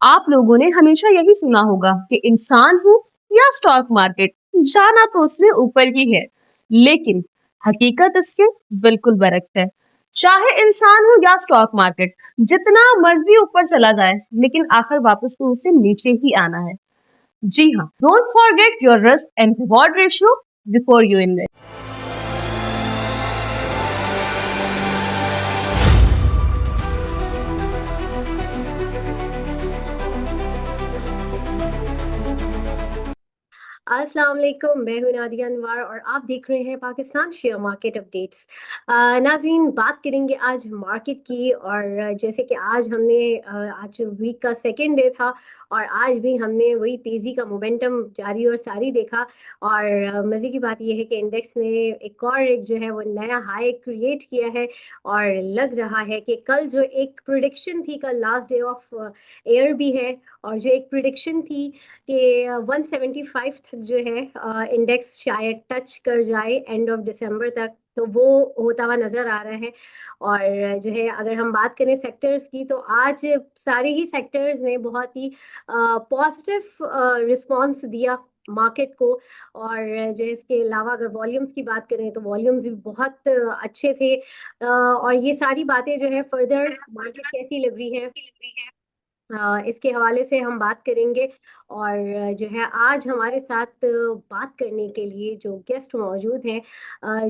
आप लोगों ने हमेशा यही सुना होगा कि इंसान हो या स्टॉक मार्केट, जाना तो उसने ऊपर ही है, लेकिन हकीकत इसके बिल्कुल बरक्स है। चाहे इंसान हो या स्टॉक मार्केट, जितना मर्जी ऊपर चला जाए, लेकिन आखिर वापस तो उसे नीचे ही आना है। जी हाँ, don't forget your risk and reward ratio before you invest. अस्सलाम वालेकुम, मैं हूं नादिया अनवर और आप देख रहे हैं पाकिस्तान शेयर मार्केट अपडेट्स। नाज़रीन, बात करेंगे आज मार्केट की। और जैसे कि आज हमने आज वीक का सेकेंड डे था और आज भी हमने वही तेज़ी का मोमेंटम जारी और सारी देखा। और मज़े की बात यह है कि इंडेक्स ने एक जो है वो नया हाई क्रिएट किया है। और लग रहा है कि कल जो एक प्रिडिक्शन थी, कल लास्ट डे ऑफ एयर भी है, और जो एक प्रिडिक्शन थी कि 175 तक जो है इंडेक्स शायद टच कर जाए एंड ऑफ दिसंबर तक, तो वो होता हुआ नजर आ रहा है। और जो है अगर हम बात करें सेक्टर्स की, तो आज सारे ही सेक्टर्स ने बहुत ही पॉजिटिव रिस्पांस दिया मार्केट को। और जो है इसके अलावा अगर वॉल्यूम्स की बात करें तो वॉल्यूम्स भी बहुत अच्छे थे। और ये सारी बातें जो है फर्दर मार्केट कैसी लग रही है, इसके हवाले से हम बात करेंगे। और जो है आज हमारे साथ बात करने के लिए जो गेस्ट मौजूद हैं,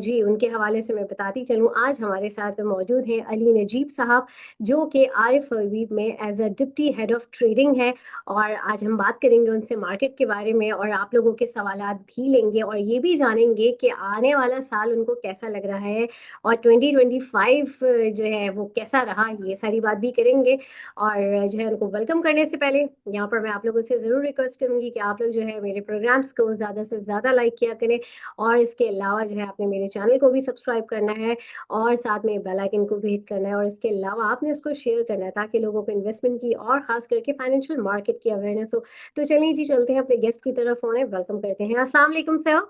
जी उनके हवाले से मैं बताती चलूँ। आज हमारे साथ मौजूद हैं अली नजीब साहब, जो कि आरिफ हबीब में as a deputy head of trading है। और आज हम बात करेंगे उनसे मार्केट के बारे में और आप लोगों के सवालात भी लेंगे और ये भी जानेंगे कि आने वाला साल उनको कैसा लग रहा है और 2025 जो है वो कैसा रहा, ये सारी बात भी करेंगे। और जो है उनको वेलकम करने से पहले यहाँ पर मैं आप लोगों से ज़रूर रिक्वेस्ट करूंगी कि आप लोग जो है मेरे प्रोग्राम्स को ज़्यादा से ज़्यादा लाइक किया करें। और इसके अलावा जो है आपने मेरे चैनल को भी सब्सक्राइब करना है और साथ में बेल आइकन को भी हिट करना है। और इसके अलावा आपने इसको शेयर करना है ताकि लोगों को इन्वेस्टमेंट की और खास करके फाइनेंशियल मार्केट की अवेयरनेस हो। तो चलिए जी, चलते हैं अपने गेस्ट की तरफ, उन्हें वेलकम करते हैं। अस्सलाम वालेकुम sir.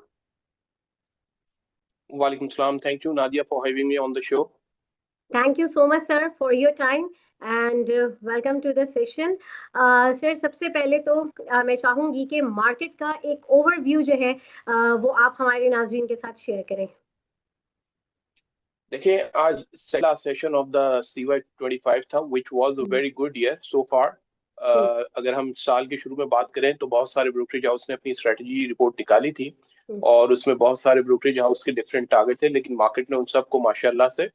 Walaikum salam. Thank you, Nadia, for having me on the show. Thank you so much sir for your time and welcome to the session. Sir, सबसे पहले तो मैं चाहूंगी कि मार्केट का एक ओवरव्यू जो है वो आप हमारे नाज़रीन के साथ शेयर करें। देखिए, आज पहला सेशन ऑफ द CY 25 था, which was a very good year so far. अगर हम साल के शुरू में बात करें तो बहुत सारे ब्रोकरेज हाउस ने अपनी स्ट्रेटजी रिपोर्ट निकाली थी और उसमें बहुत सारे ब्रोकरेज हाउस के डिफरेंट टारगेट थे, लेकिन मार्केट ने उन सबको माशाल्लाह से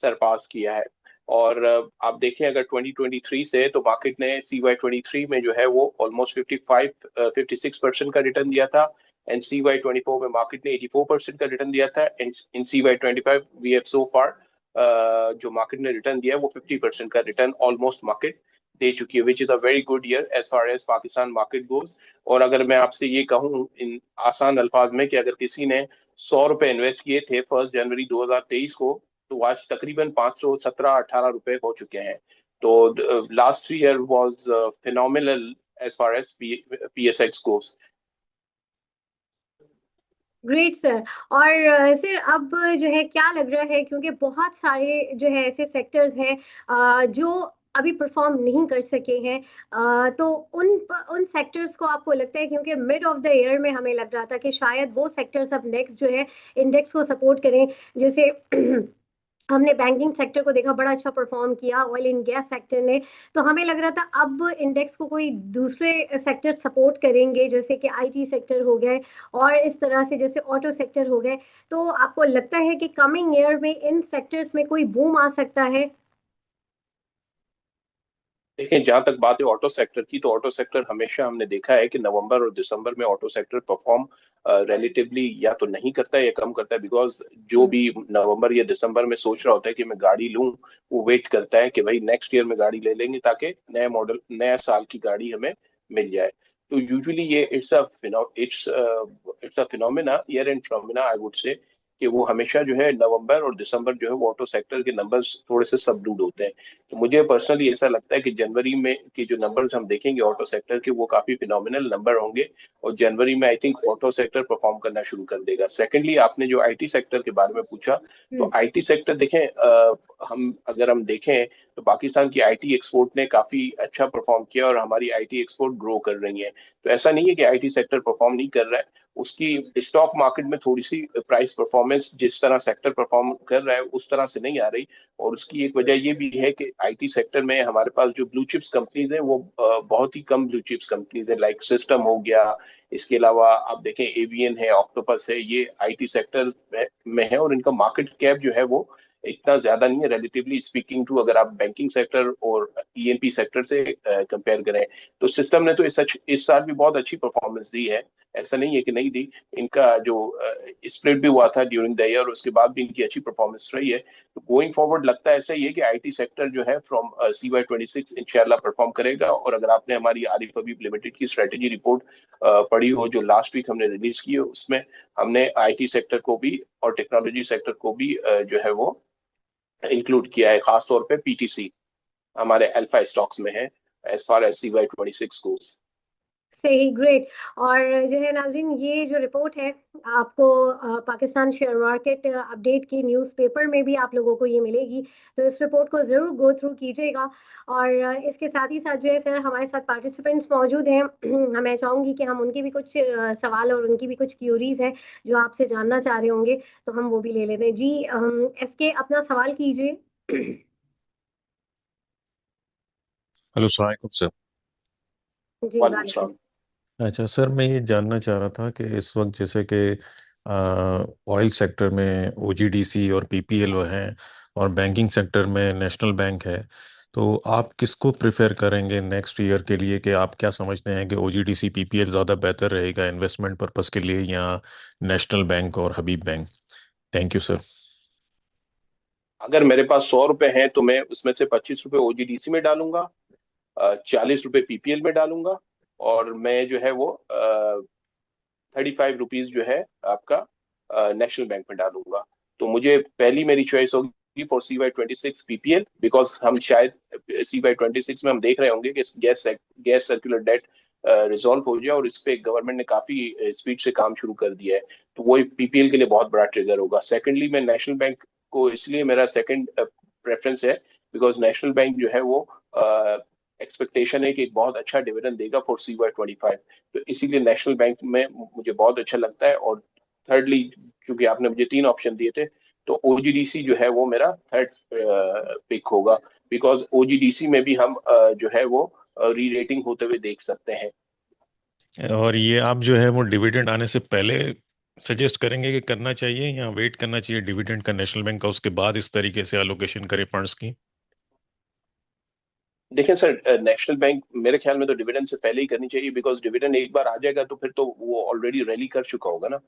सरपास किया है। और आप देखें अगर 2023 से, तो मार्केट ने CY 23 में जो है वो ऑलमोस्ट 56% का रिटर्न दिया था एंड CY 24 में मार्केट ने 84% का रिटर्न दिया था। And in CY 25 we have so far जो मार्केट ने रिटर्न दिया है वो 50% का रिटर्न ऑलमोस्ट मार्केट दे चुकी है, which is a very good year as far as Pakistan market goes. और अगर मैं आपसे ये कहूँ इन आसान अल्फाज में कि अगर किसी ने 100 रुपए इन्वेस्ट किए थे 1 जनवरी 2023 को, तो आज तकरीबन 517-18 रुपए हो चुके हैं। तो last year was phenomenal as far as PSX goes. Great sir. और सर अब जो है क्या लग रहा है, क्योंकि बहुत सारे जो है ऐसे सेक्टर्स हैं जो अभी परफॉर्म नहीं कर सके हैं, तो उन सेक्टर्स को आपको लगता है, क्योंकि मिड ऑफ द ईयर में हमें लग रहा था कि शायद वो सेक्टर्स अब नेक्स्ट जो है इंडेक्स को सपोर्ट करें, जैसे हमने बैंकिंग सेक्टर को देखा बड़ा अच्छा परफॉर्म किया, ऑयल एंड गैस सेक्टर ने, तो हमें लग रहा था अब इंडेक्स को कोई दूसरे सेक्टर सपोर्ट करेंगे, जैसे कि आईटी सेक्टर हो गए और इस तरह से जैसे ऑटो सेक्टर हो गए। तो आपको लगता है कि कमिंग ईयर में इन सेक्टर्स में कोई बूम आ सकता है? देखिए, जहां तक बात है ऑटो सेक्टर की, तो ऑटो सेक्टर हमेशा हमने देखा है कि नवंबर और दिसंबर में ऑटो सेक्टर परफॉर्म रिलेटिवली या तो नहीं करता है या कम करता है, बिकॉज जो भी नवंबर या दिसंबर में सोच रहा होता है कि मैं गाड़ी लूं, वो वेट करता है कि भाई नेक्स्ट ईयर में गाड़ी ले लेंगे ताकि नया मॉडल नया साल की गाड़ी हमें मिल जाए। तो यूजुअली ये it's a phenomena, year and phenomena I would say, कि वो हमेशा जो है नवंबर और दिसंबर जो है वो ऑटो सेक्टर के नंबर्स थोड़े से सबडूड होते हैं। तो मुझे पर्सनली ऐसा लगता है कि जनवरी में की जो नंबर्स हम देखेंगे ऑटो सेक्टर के वो काफी फिनोमिनल नंबर होंगे, और जनवरी में I think auto sector perform करना शुरू कर देगा। सेकेंडली, आपने जो आईटी सेक्टर के बारे में पूछा, तो आईटी सेक्टर देखें, हम देखें तो पाकिस्तान की आईटी एक्सपोर्ट ने काफी अच्छा परफॉर्म किया और हमारी आईटी एक्सपोर्ट ग्रो कर रही है। तो ऐसा नहीं है कि आईटी सेक्टर परफॉर्म नहीं कर रहा है, उसकी स्टॉक मार्केट में थोड़ी सी प्राइस परफॉर्मेंस जिस तरह सेक्टर परफॉर्म कर रहा है उस तरह से नहीं आ रही। और उसकी एक वजह ये भी है कि आईटी सेक्टर में हमारे पास जो ब्लू चिप्स कंपनीज हैं वो बहुत ही कम ब्लू चिप्स कंपनीज है, लाइक सिस्टम हो गया। इसके अलावा आप देखें एवीएन है, ऑक्टोपस है, ये आईटी सेक्टर में है और इनका मार्केट कैप जो है वो इतना ज्यादा नहीं है रिलेटिवली स्पीकिंग टू, अगर आप बैंकिंग सेक्टर और ईएनपी सेक्टर से कंपेयर करें। तो सिस्टम ने तो इस साल भी बहुत अच्छी परफॉर्मेंस दी है, ऐसा नहीं है कि नहीं दी। इनका जो स्प्लिट भी हुआ था ड्यूरिंग द ईयर, उसके बाद भी इनकी अच्छी परफॉर्मेंस रही है। तो गोइंग फॉरवर्ड लगता है ऐसा ही है कि आईटी सेक्टर जो है फ्रॉम CY 26 इंशाल्लाह परफॉर्म करेगा। और अगर आपने हमारी आरिफ हबीब लिमिटेड की स्ट्रेटेजी रिपोर्ट पढ़ी हो जो लास्ट वीक हमने रिलीज की है, उसमें हमने आईटी सेक्टर को भी और टेक्नोलॉजी सेक्टर को भी जो है वो इंक्लूड किया है, खासतौर पे पीटीसी हमारे अल्फा स्टॉक्स में है एज फार एज CY 26 गोस। सही, ग्रेट। और जो है नाज़रीन, ये जो रिपोर्ट है आपको पाकिस्तान शेयर मार्केट अपडेट की न्यूज़पेपर में भी आप लोगों को ये मिलेगी, तो इस रिपोर्ट को ज़रूर गो थ्रू कीजिएगा। और इसके साथ ही साथ जो है सर, हमारे साथ पार्टिसिपेंट्स मौजूद हैं। मैं चाहूँगी कि हम उनके भी कुछ सवाल और उनकी भी कुछ क्यूरीज हैं जो आपसे जानना चाह रहे होंगे, तो हम वो भी ले लेते हैं। जी, एसके, अपना सवाल कीजिए। हेलो, अस्सलाम वालेकुम सर। जी, वालेकुम वालेकुम। सलाम। अच्छा सर, मैं ये जानना चाह रहा था कि इस वक्त जैसे कि ऑयल सेक्टर में ओजीडीसी और पीपीएल हैं, और बैंकिंग सेक्टर में नेशनल बैंक है, तो आप किसको प्रेफर करेंगे नेक्स्ट ईयर के लिए? कि आप क्या समझते हैं कि ओजीडीसी पीपीएल ज़्यादा बेहतर रहेगा इन्वेस्टमेंट पर्पस के लिए, या नेशनल बैंक और हबीब बैंक? Thank you sir. अगर मेरे पास 100 रुपए हैं तो मैं उसमें से 25 रुपए ओजीडीसी में डालूंगा, 40 रुपए पीपीएल में डालूंगा, और मैं जो है वो 35 रुपीज जो है आपका नेशनल बैंक में डालूंगा। तो मुझे पहली मेरी चॉइस होगी फॉर CY 26 पीपीएल, बिकॉज हम शायद CY 26 में हम देख रहे होंगे कि गैस सर्कुलर डेट रिजॉल्व हो जाए और इस पे गवर्नमेंट ने काफी स्पीड से काम शुरू कर दिया है। तो वो पीपीएल के लिए बहुत बड़ा ट्रिगर होगा। सेकेंडली, मैं नेशनल बैंक को इसलिए मेरा सेकंड प्रेफरेंस है बिकॉज नेशनल बैंक जो है वो एक्सपेक्टेशन है कि एक बहुत अच्छा डिविडेंड देगा फॉर CY 25। तो इसीलिए नेशनल बैंक में मुझे बहुत अच्छा लगता है। और थर्डली, क्योंकि आपने मुझे 3 ऑप्शन दिए थे, तो ओजीडीसी जो है वो मेरा थर्ड पिक होगा, बिकॉज ओजीडीसी में भी हम जो है वो री रेटिंग होते हुए देख सकते हैं। और ये आप जो है वो डिविडेंड आने से पहले सजेस्ट करेंगे कि करना चाहिए, या वेट करना चाहिए डिविडेंड का नेशनल बैंक का, उसके बाद इस तरीके से एलोकेशन करें फंड्स की? देखें सर, नेशनल बैंक मेरे ख्याल में तो डिविडेंड से पहले ही करनी चाहिए, बिकॉज डिविडेंड एक बार आ जाएगा तो फिर तो वो ऑलरेडी रैली कर चुका होगा ना।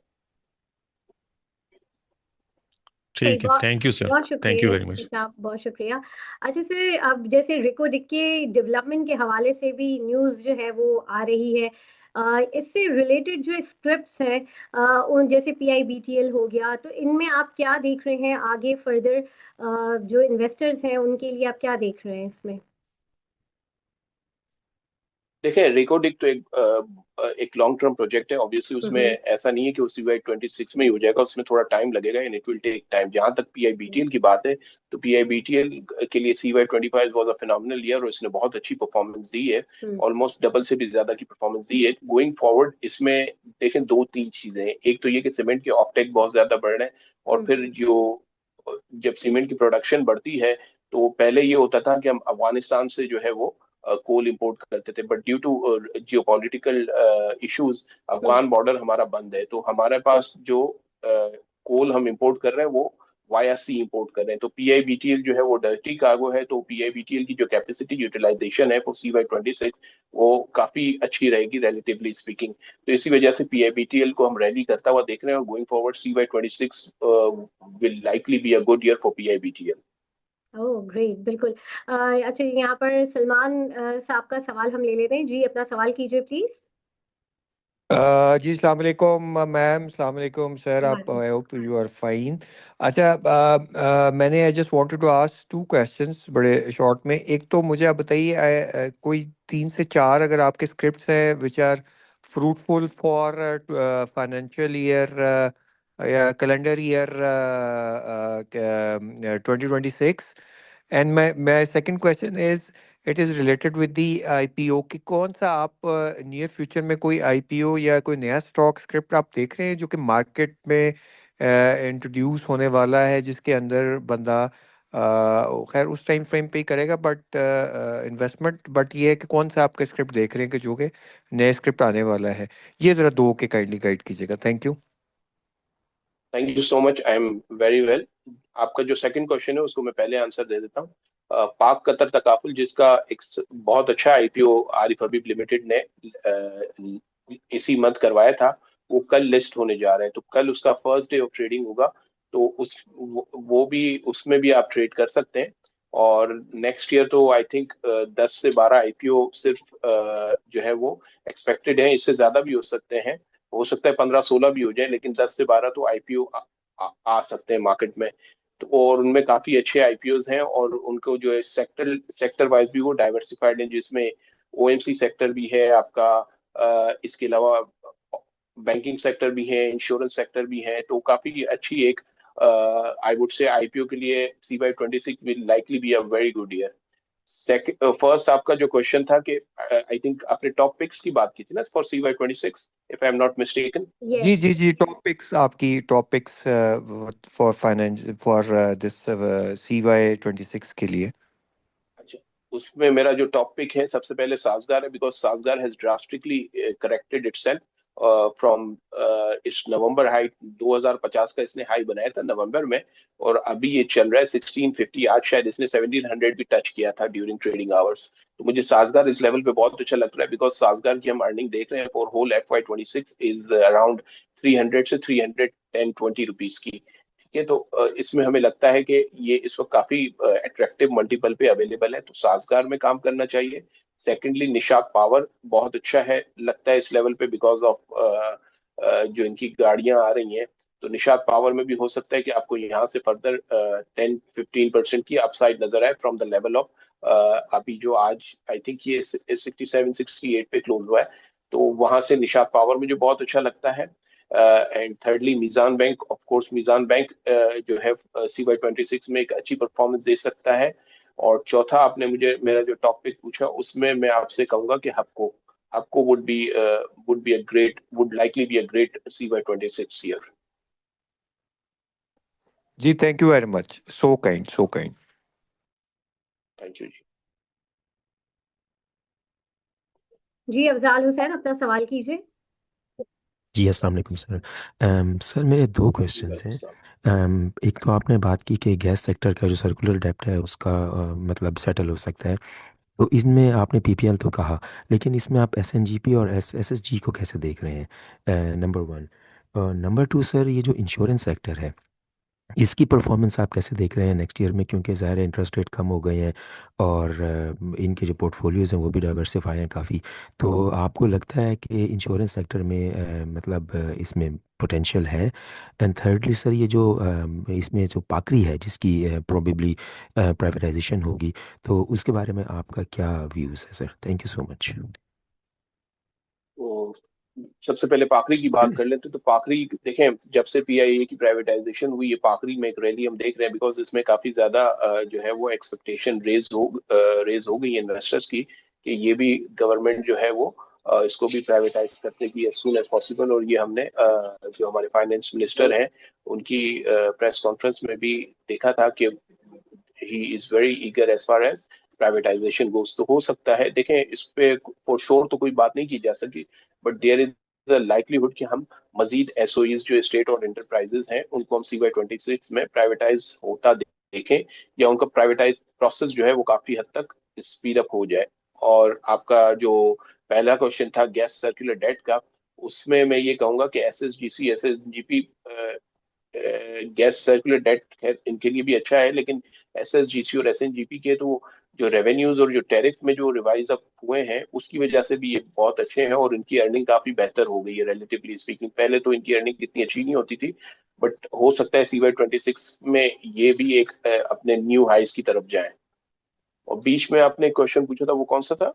सही, ठीक है, बहुत थैंक यू सर। बहुत थैंक यू शुक्रिया वेरी मच। साहब, बहुत शुक्रिया। अच्छा सर, अब जैसे रिको डिक के डेवलपमेंट के हवाले से भी न्यूज़ जो है वो आ रही है, इससे रिलेटेड जो स्क्रिप्ट्स हैं, उन जैसे PIBTL हो गया, तो इनमें आप क्या देख रहे हैं आगे फर्दर? जो इन्वेस्टर्स हैं उनके लिए आप क्या देख रहे हैं इसमें? देखिए, रिकोडिक तो एक लॉन्ग टर्म प्रोजेक्ट है। ऑब्वियसली उसमें हम्म। ऐसा नहीं है कि वो CY 26 में ही हो जाएगा, उसमें थोड़ा टाइम लगेगा and it will take time. जहां तक PIBTL की बात है, तो PIBTL के लिए CY 25 was a phenomenal year और इसने बहुत अच्छी परफॉर्मेंस दी है, हम्म। ऑलमोस्ट डबल से भी ज्यादा की परफॉर्मेंस दी है। गोइंग फॉरवर्ड इसमें देखें 2-3 चीजें हैं। एक तो ये कि सीमेंट के ऑफटेक बहुत ज्यादा बढ़ रहे हैं, और फिर जब सीमेंट की प्रोडक्शन बढ़ती है तो पहले ये होता था कि हम अफगानिस्तान से जो है वो कोल इंपोर्ट करते थे, but due to geopolitical issues hmm. Afghan border हमारा बंद है। तो हमारे पास जो कोल हम इंपोर्ट कर रहे हैं वो वाया सी इंपोर्ट कर रहे हैं। तो PIBTL जो है वो डर्टी कार्गो है, तो PIBTL की जो कैपेसिटी यूटिलाइजेशन है फॉर CY 26 वो काफी अच्छी रहेगी रिलेटिवली स्पीकिंग। तो इसी वजह से PIBTL को हम रैली करता हुआ देख रहे हैं, और going forward CY 26 will likely be a good year for PIBTL। Oh great, बिल्कुल। अच्छा, यहाँ पर सलमान साहब का सवाल हम ले लेते हैं। जी, अपना सवाल कीजिए प्लीज। जी अस्सलाम वालेकुम मैम, अस्सलाम वालेकुम सर, आप I hope you are fine. अच्छा, मैंने I just wanted to ask two questions बड़े शॉर्ट में। एक तो मुझे आप बताइए, कोई 3 से 4 अगर आपके स्क्रिप्ट्स हैं which are fruitful for financial year या calendar year 2026। And my second question is, it is related with the IPO कि कौन सा आप नियर फ्यूचर में कोई आईपीओ या कोई नया स्टॉक स्क्रिप्ट आप देख रहे हैं जो कि मार्केट में इंट्रोड्यूस होने वाला है, जिसके अंदर बंदा खैर उस टाइम फ्रेम पे ही करेगा बट इन्वेस्टमेंट, बट ये है कि कौन सा आपका स्क्रिप्ट देख रहे हैं कि जो कि नया स्क्रिप्ट आने वाला है। ये ज़रा दो के काइंडली गाइड कीजिएगा, thank you. Thank you so much, I am very well. आपका जो सेकंड क्वेश्चन है उसको मैं पहले आंसर दे देता हूँ। पाक कतर तकाफुल, जिसका एक बहुत अच्छा आईपीओ आरिफ हबीब लिमिटेड ने इसी मंथ करवाया था, वो कल लिस्ट होने जा रहे हैं। तो कल उसका फर्स्ट डे ऑफ ट्रेडिंग होगा। तो वो भी, उसमें भी आप ट्रेड कर सकते हैं। और नेक्स्ट ईयर तो आई थिंक 10 से 12 आईपीओ सिर्फ जो है वो एक्सपेक्टेड है। इससे ज्यादा भी हो सकता है 15-16 भी हो जाए, लेकिन 10 से 12 तो आईपीओ आ सकते हैं मार्केट में। तो और उनमें काफी अच्छे आईपीओज हैं, और उनको जो है सेक्टर सेक्टर वाइज भी वो डाइवर्सिफाइड है, जिसमें ओएमसी सेक्टर भी है आपका, इसके अलावा बैंकिंग सेक्टर भी है, इंश्योरेंस सेक्टर भी है। तो काफी अच्छी एक, आई वुड से आईपीओ के लिए CY 26 will likely be a very good year. First आपका जो क्वेश्चन था कि आई थिंक आपने टॉप पिक्स की बात की थी ना for CY 26, if I am not mistaken. जी जी यस। जी, टॉपिक्स आपकी topics for finance for this CY 26 के लिए। अच्छा, उसमें मेरा जो टॉपिक है सबसे पहले साजगार है, because Sazgar has drastically corrected itself from इस नवंबर हाई 2050 का इसने हाई बनाया था नवंबर में, और अभी ये चल रहा है 1650। आज शायद इसने 1700 भी टच किया था ड्यूरिंग ट्रेडिंग आवर्स। तो मुझे साजगार इस लेवल पे बहुत अच्छा लग रहा है, बिकॉज साजगार की हम अर्निंग देख रहे हैं for whole FY 26 is around 300 से 310-20 रुपीज की। ठीक है, तो इसमें हमें लगता है कि ये इस वक्त काफी अट्रैक्टिव मल्टीपल पे अवेलेबल है, तो साजगार में काम करना चाहिए। सेकेंडली, निशात पावर बहुत अच्छा है लगता है इस लेवल पे, बिकॉज ऑफ जो इनकी गाड़ियां आ रही हैं। तो निशात पावर में भी हो सकता है कि आपको यहाँ से फर्दर 10-15% की अपसाइड नजर आए फ्रॉम द लेवल ऑफ, अभी जो आज आई थिंक ये 67-68 पे क्लोज हुआ है। तो वहां से निशात पावर मुझे बहुत अच्छा लगता है। And thirdly Meezan bank, of course Meezan bank जो है CY 26 में एक अच्छी परफॉर्मेंस दे सकता है। और चौथा, आपने मुझे मेरा जो टॉपिक पूछा उसमें मैं आपसे कहूंगा कि Hubco Hubco would likely be a great CY 26 year. जी thank you very much, so kind so kind. Thank you जी। जी अफजाल हुसैन, अपना सवाल कीजिए। जी अस्सलाम वालेकुम सर। सर मेरे दो क्वेश्चंस हैं। एक तो आपने बात की कि गैस सेक्टर का जो सर्कुलर डेब्ट है उसका मतलब सेटल हो सकता है, तो इसमें आपने पीपीएल तो कहा, लेकिन इसमें आप एसएनजीपी और एसएसजी को कैसे देख रहे हैं, number one. Number two sir, ये जो इंश्योरेंस सेक्टर है इसकी परफॉर्मेंस आप कैसे देख रहे हैं नेक्स्ट ईयर में, क्योंकि ज़ाहिर है इंटरेस्ट रेट कम हो गए हैं और इनके जो पोर्टफोलियोज़ हैं वो भी डाइवर्सिफाई हैं काफ़ी। तो आपको लगता है कि इंश्योरेंस सेक्टर में मतलब इसमें पोटेंशियल है? एंड थर्डली सर, ये जो इसमें जो पाकरी है जिसकी प्रोबेबली प्राइवेटाइजेशन होगी, तो उसके बारे में आपका क्या व्यूज़ है sir? Thank you so much. तो सबसे पहले पाकरी की बात कर लेते हैं। तो पाकरी देखें, जब से पीआईए की प्राइवेटाइजेशन हुई, ये पाकरी में एक रैली हम देख रहे हैं, बिकॉज इसमें काफी ज्यादा जो है वो एक्सपेक्टेशन रेज हो गई इन्वेस्टर्स की, कि ये भी गवर्नमेंट जो है वो इसको भी प्राइवेटाइज करने की एज सुन एज पॉसिबल। और ये हमने जो हमारे फाइनेंस मिनिस्टर हैं उनकी प्रेस कॉन्फ्रेंस में भी देखा था कि he is very eager as far as privatisation goes. तो हो सकता है, देखें इस पे फॉर श्योर तो कोई बात नहीं की जा सकी, but there is the likelihood कि हम मजीद एसओईज जो स्टेट और इंटरप्राइजेज हैं उनको हम CY 26 में प्राइवेटाइज होता देखें, या उनका प्राइवेटाइज प्रोसेस जो है वो काफी हद तक स्पीड अप हो जाए। और आपका जो पहला क्वेश्चन था गैस सर्कुलर डेट का, उसमें मैं ये कहूंगा कि SSGC SSGP gas circular debt है, इनके लिए भी अच्छा है, लेकिन SSGC और SNGP के तो जो रेवेन्यूज और जो टैरिफ में जो रिवाइज अप हुए हैं उसकी वजह से भी ये बहुत अच्छे हैं और इनकी अर्निंग काफी बेहतर हो गई है रिलेटिवली स्पीकिंग। पहले तो इनकी अर्निंग इतनी अच्छी नहीं होती थी, बट हो सकता है CY 26 में ये भी एक अपने न्यू हाइस की तरफ जाए। और बीच में आपने क्वेश्चन पूछा था, वो कौन सा था?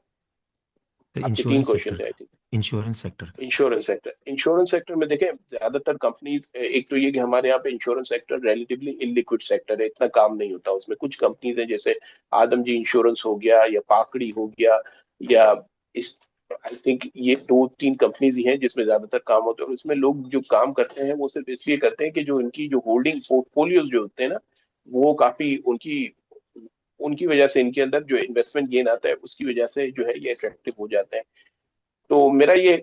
आपके 3 इंश्योरेंस क्वेश्चन सेक्टर थे आई का। थिंक। इंश्योरेंस सेक्टर का। इंश्योरेंस सेक्टर में देखें, ज्यादातर कंपनीज, एक तो ये कि हमारे यहाँ पे इंश्योरेंस सेक्टर रिलेटिवली इनलिक्विड सेक्टर है, इतना काम नहीं होता उसमें। कुछ कंपनीज हैं जैसे आदमजी इंश्योरेंस हो गया या पाकड़ी हो गया, या इस आई थिंक ये 2-3 कंपनीज ही हैं जिसमें ज्यादातर काम होता है। और इसमें लोग जो काम करते हैं वो सिर्फ इसलिए करते हैं कि जो इनकी जो होल्डिंग पोर्टफोलियोज जो होते हैं ना, वो काफी उनकी उनकी वजह से इनके अंदर जो इन्वेस्टमेंट गेन आता है उसकी वजह से जो है ये अट्रैक्टिव हो जाते हैं। तो मेरा ये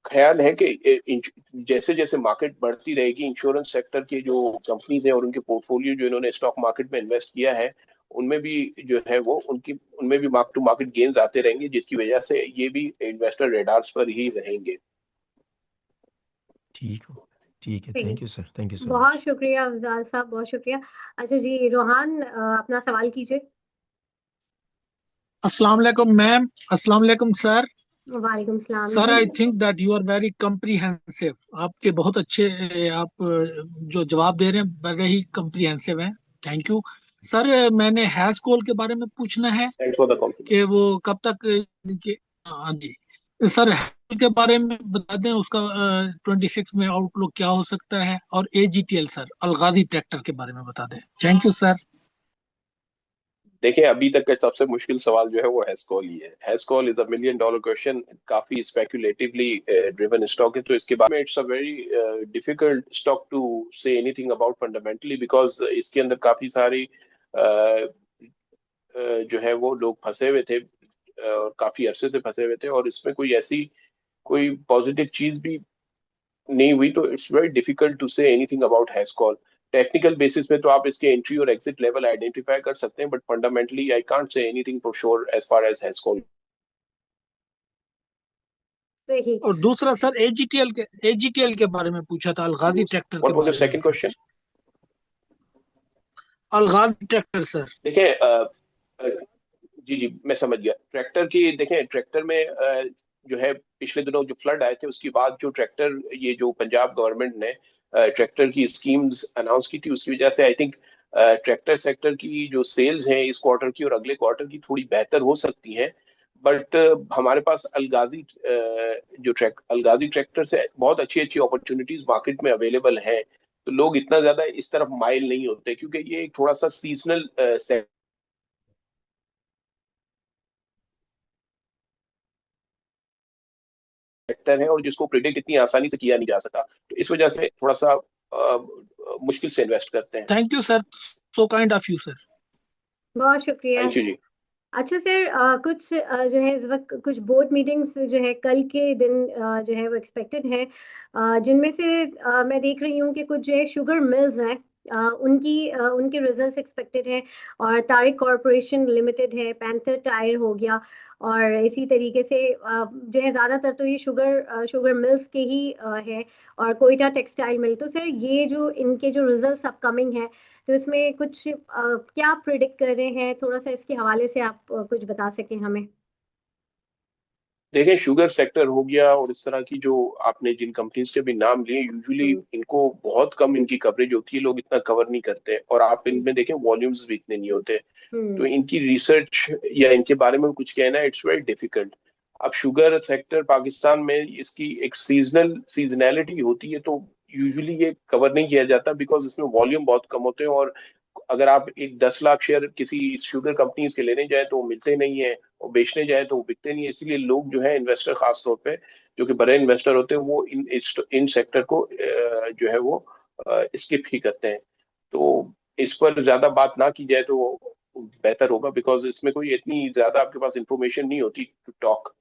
ख्याल है कि जैसे जैसे मार्केट बढ़ती रहेगी, इंश्योरेंस सेक्टर के जो कंपनीज हैं और उनके पोर्टफोलियो जो इन्होंने स्टॉक मार्केट में इन्वेस्ट किया है, उनमें भी जो है वो उनमें भी मार्क टू मार्केट गेन्स आते रहेंगे, जिसकी वजह से ये भी इन्वेस्टर रेडार्स पर ही रहेंगे। ठीक हो। ठीक है, जी, thank you sir, thank you so बहुत मच। शुक्रिया अफजाल साहब, बहुत शुक्रिया। अच्छा जी, रोहान अपना सवाल कीजिए। अस्सलाम वालेकुम मैम, अस्सलाम वालेकुम सर। वालेकुम सलाम सर जी। I think that you are very comprehensive. आपके बहुत अच्छे आप जो जवाब दे रहे हैं बड़े ही कम्प्रीहेंसिव हैं। Thank you sir. मैंने हैश कॉल के बारे में पूछना है थैंक्स फॉर द कॉम्प्लीमेंट। कि वो कब तक इनके। हाँ जी सर, हैश के बारे में बता दें, उसका 26 में आउटलुक क्या हो सकता है। और AGTL सर, अलगाजी ट्रैक्टर के बारे में बता दें। Thank you sir. देखिए, अभी तक का सबसे मुश्किल सवाल जो है वो हेस्कॉल ही है। हेस्कॉल इज $1 million क्वेश्चन, काफी स्पेकुलेटिवली ड्रिवन स्टॉक है, तो इसके बारे में it's a very difficult stock to say anything about fundamentally, because इसके अंदर काफी सारी जो है वो लोग फंसे हुए थे और काफी अरसे से फंसे हुए थे, और इसमें कोई ऐसी कोई पॉजिटिव चीज भी नहीं हुई। तो it's very difficult to say anything about Hascol. Technical basis पे तो आप इसके एंट्री और एग्जिट लेवल आइडेंटिफाई कर सकते हैं, but fundamentally I can't say anything for sure as far as Hascol. सही। और दूसरा सर, AGTL के बारे में पूछा था, अलगाजी ट्रैक्टर के व्हाट वाज द बारे में second sir. Question? Alghazi tractor sir. देखिए, जी जी, मैं समझ गया। ट्रैक्टर की देखें, ट्रैक्टर में जो है पिछले दिनों जो फ्लड आए थे उसके बाद जो ट्रैक्टर, ये जो पंजाब गवर्नमेंट ने ट्रैक्टर की स्कीम्स अनाउंस की थी, उसकी वजह से आई थिंक ट्रैक्टर सेक्टर की जो सेल्स हैं इस क्वार्टर की और अगले क्वार्टर की थोड़ी बेहतर हो सकती हैं। बट हमारे पास अलगाजी ट्रैक्टर से बहुत अच्छी अच्छी अपॉर्चुनिटीज मार्केट में अवेलेबल हैं। तो लोग इतना ज्यादा इस तरफ माइल नहीं होते, क्योंकि ये एक थोड़ा सा सीजनल सेक्टर है और जिसको प्रिडिक्ट इतनी आसानी से किया नहीं जा सकता, तो इस वजह से थोड़ा सा मुश्किल से इन्वेस्ट करते हैं। Thank you sir, so kind of you sir. बहुत शुक्रिया। थैंक यू जी। अच्छा सर, कुछ जो है इस वक्त कुछ बोर्ड मीटिंग्स जो है कल के दिन जो है वो एक्सपेक्टेड है, जिनमें से मैं देख रही हूँ कि कुछ जो है शुगर मिल्स हैं, उनके रिजल्ट्स एक्सपेक्टेड है। और तारिक कॉरपोरेशन लिमिटेड है, पैंथर टायर हो गया, और इसी तरीके से जो है ज़्यादातर तो ये शुगर मिल्स के ही है, और कोयटा टेक्सटाइल मिल। तो सर ये जो इनके जो रिजल्ट्स अपकमिंग है, तो इसमें कुछ क्या प्रिडिक्ट कर रहे हैं, थोड़ा सा इसके हवाले से आप कुछ बता सकें हमें। देखिए, शुगर सेक्टर हो गया और इस तरह की जो आपने जिन कंपनीज के भी नाम लिए, यूजुअली हम्म। इनको बहुत कम इनकी कवरेज होती है, लोग इतना कवर नहीं करते, और आप इनमें देखें वॉल्यूम्स भी इतने नहीं होते। तो हम्म। इनकी रिसर्च या इनके बारे में कुछ कहना इट्स वेरी डिफिकल्ट। अब शुगर सेक्टर पाकिस्तान में इसकी एक सीजनैलिटी होती है, तो यूजुअली ये कवर नहीं किया जाता बिकॉज इसमें वॉल्यूम बहुत कम होते हैं, और अगर आप एक 10 लाख शेयर किसी शुगर कंपनीज के लेने जाए तो वो मिलते नहीं है, और बेचने जाए तो वो बिकते नहीं है। इसीलिए लोग जो है इन्वेस्टर खास तौर पे जो कि बड़े इन्वेस्टर होते हैं वो इन सेक्टर को जो है वो स्किप ही करते हैं। तो इस पर ज्यादा बात ना की जाए तो बेहतर होगा, बिकॉज इसमें कोई इतनी ज्यादा आपके पास इंफॉर्मेशन नहीं होती टू टॉक।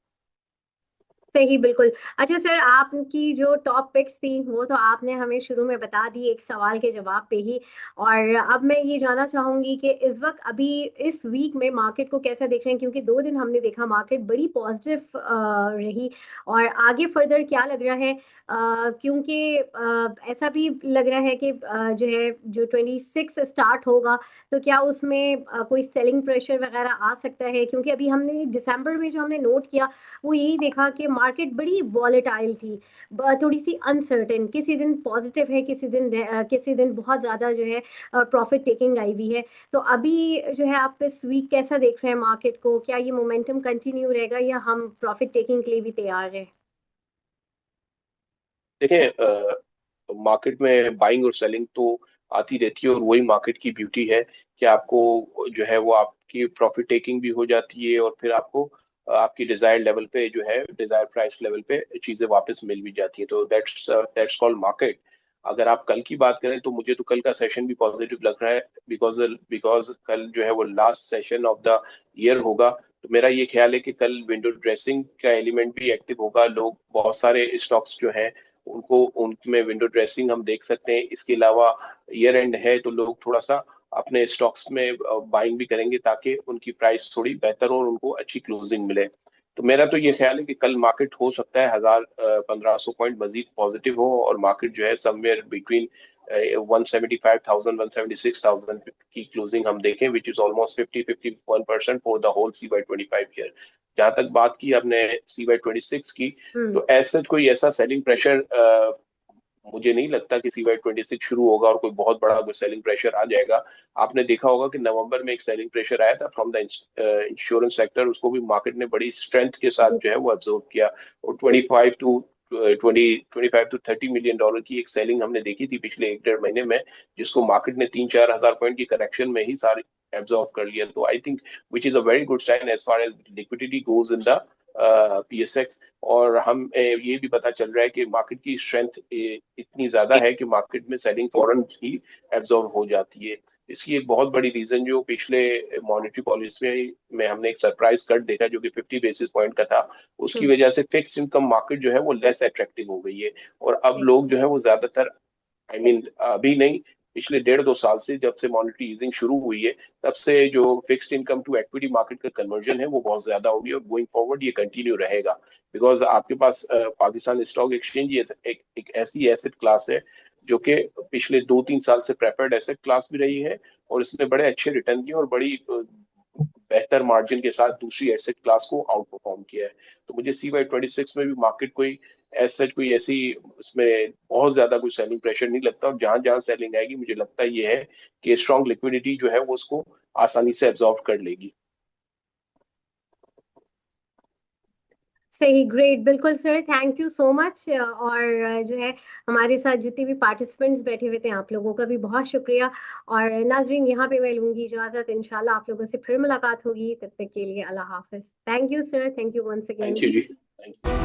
सही, बिल्कुल। अच्छा सर, आपकी जो टॉप पिक्स थी वो तो आपने हमें शुरू में बता दी एक सवाल के जवाब पे ही, और अब मैं ये जानना चाहूँगी कि इस वक्त अभी इस वीक में मार्केट को कैसा देख रहे हैं, क्योंकि 2 दिन हमने देखा मार्केट बड़ी पॉजिटिव रही, और आगे फर्दर क्या लग रहा है, क्योंकि ऐसा भी लग रहा है कि जो है जो 26 स्टार्ट होगा तो क्या उसमें कोई सेलिंग प्रेशर वगैरह आ सकता है, क्योंकि अभी हमने दिसंबर में जो हमने नोट किया वो यही देखा कि मार्केट बड़ी वॉलेटाइल थी, थोड़ी सी अनसर्टेन, किसी दिन पॉजिटिव है, किसी दिन बहुत ज़्यादा जो है प्रॉफिट टेकिंग आई हुई है। तो अभी जो है आप इस वीक कैसा देख रहे हैं मार्केट को, क्या ये मोमेंटम कंटिन्यू रहेगा या हम प्रॉफिट टेकिंग के लिए भी तैयार हैं? देखें, मार्केट में बाइंग और सेलिंग तो आती रहती है और वही मार्केट की ब्यूटी है कि आपको जो है वो आपकी प्रॉफिट टेकिंग भी हो जाती है और फिर आपको आपकी डिजायर्ड लेवल पे जो है डिजायर प्राइस लेवल पे चीजें वापस मिल भी जाती है, तो दैट्स कॉल्ड मार्केट। अगर आप कल की बात करें तो मुझे तो कल का सेशन भी पॉजिटिव लग रहा है, बिकॉज बिकॉज कल जो है वो last session of the year होगा। तो मेरा ये ख्याल है कि कल विंडो ड्रेसिंग का एलिमेंट भी एक्टिव होगा, लोग बहुत सारे स्टॉक्स जो हैं उनको उनमें विंडो ड्रेसिंग हम देख सकते हैं। इसके अलावा ईयर एंड है तो लोग थोड़ा सा अपने स्टॉक्स में बाइंग भी करेंगे ताकि उनकी प्राइस थोड़ी बेहतर हो और उनको अच्छी क्लोजिंग मिले। तो मेरा तो ये ख्याल है कि कल मार्केट हो सकता है 1000-1500 पॉइंट मजीद पॉजिटिव हो और मार्केट जो है समवेयर बिटवीन 175,000 176,000 की क्लोजिंग हम देखें, which is almost 50-51% for the whole CY 25 year. जहां तक बात की आपने CY 26 की, तो ऐसा कोई ऐसा सेलिंग प्रेशर मुझे नहीं लगता कि CY 26 शुरू होगा और कोई बहुत बड़ा कोई सेलिंग प्रेशर आ जाएगा। आपने देखा होगा कि नवंबर में एक सेलिंग प्रेशर आया था फ्रॉम द इंश्योरेंस सेक्टर, उसको भी मार्केट ने बड़ी स्ट्रेंथ के साथ जो है वो अब्जॉर्व किया और 25 to 30 मिलियन डॉलर की एक सेलिंग हमने देखी थी पिछले 1-1.5 महीने में, जिसको मार्केट ने 3-4 हजार पॉइंट की करेक्शन में ही सारी एब्जॉर्व कर लिया। तो I think which is a very good sign as far as liquidity goes in the PSX। और हम ये भी पता चल रहा है कि मार्केट की स्ट्रेंथ इतनी ज्यादा है कि मार्केट में सेलिंग फौरन ही एब्जॉर्ब हो जाती है। इसकी एक बहुत बड़ी रीजन जो पिछले मॉनेटरी पॉलिसी में हमने एक सरप्राइज कट देखा जो कि 50 बेसिस पॉइंट का था, उसकी वजह से फिक्स इनकम मार्केट जो है वो लेस अट्रैक्टिव हो गई है और अब लोग जो है वो ज्यादातर अभी नहीं, पिछले 1.5-2 साल से जब से मॉनेटरी ईजिंग शुरू हुई है तब से जो fixed income to equity market का कन्वर्जन है वो बहुत ज्यादा होगी और गोइंग फॉरवर्ड ये कंटिन्यू रहेगा। बिकॉज आपके पास पाकिस्तान स्टॉक एक्सचेंज एक ऐसी एसेट क्लास है जो कि पिछले 2-3 साल से प्रेफर्ड एसेट क्लास भी रही है और इसने बड़े अच्छे रिटर्न दिए और बड़ी बेहतर मार्जिन के साथ दूसरी एसेट क्लास को आउट परफॉर्म किया है। तो मुझे CY 26 में भी मार्केट कोई ऐसी उसमें बहुत ज्यादा कोई सेलिंग प्रेशर नहीं लगता और जहां जहां सेलिंग आएगी मुझे लगता है ये है कि स्ट्रॉन्ग लिक्विडिटी जो है वो उसको आसानी से एब्जॉर्व कर लेगी। सही, ग्रेट, बिल्कुल sir, thank you so much. और जो है हमारे साथ जितने भी पार्टिसिपेंट्स बैठे हुए थे आप लोगों का भी बहुत शुक्रिया। और नाजरीन, यहाँ पे मैं लूंगी इजाजत, इंशाल्लाह आप लोगों से फिर मुलाकात होगी, तब तक के लिए अल्लाह हाफिज। Thank you sir, thank you once again. Thank you जी, थैंक यू।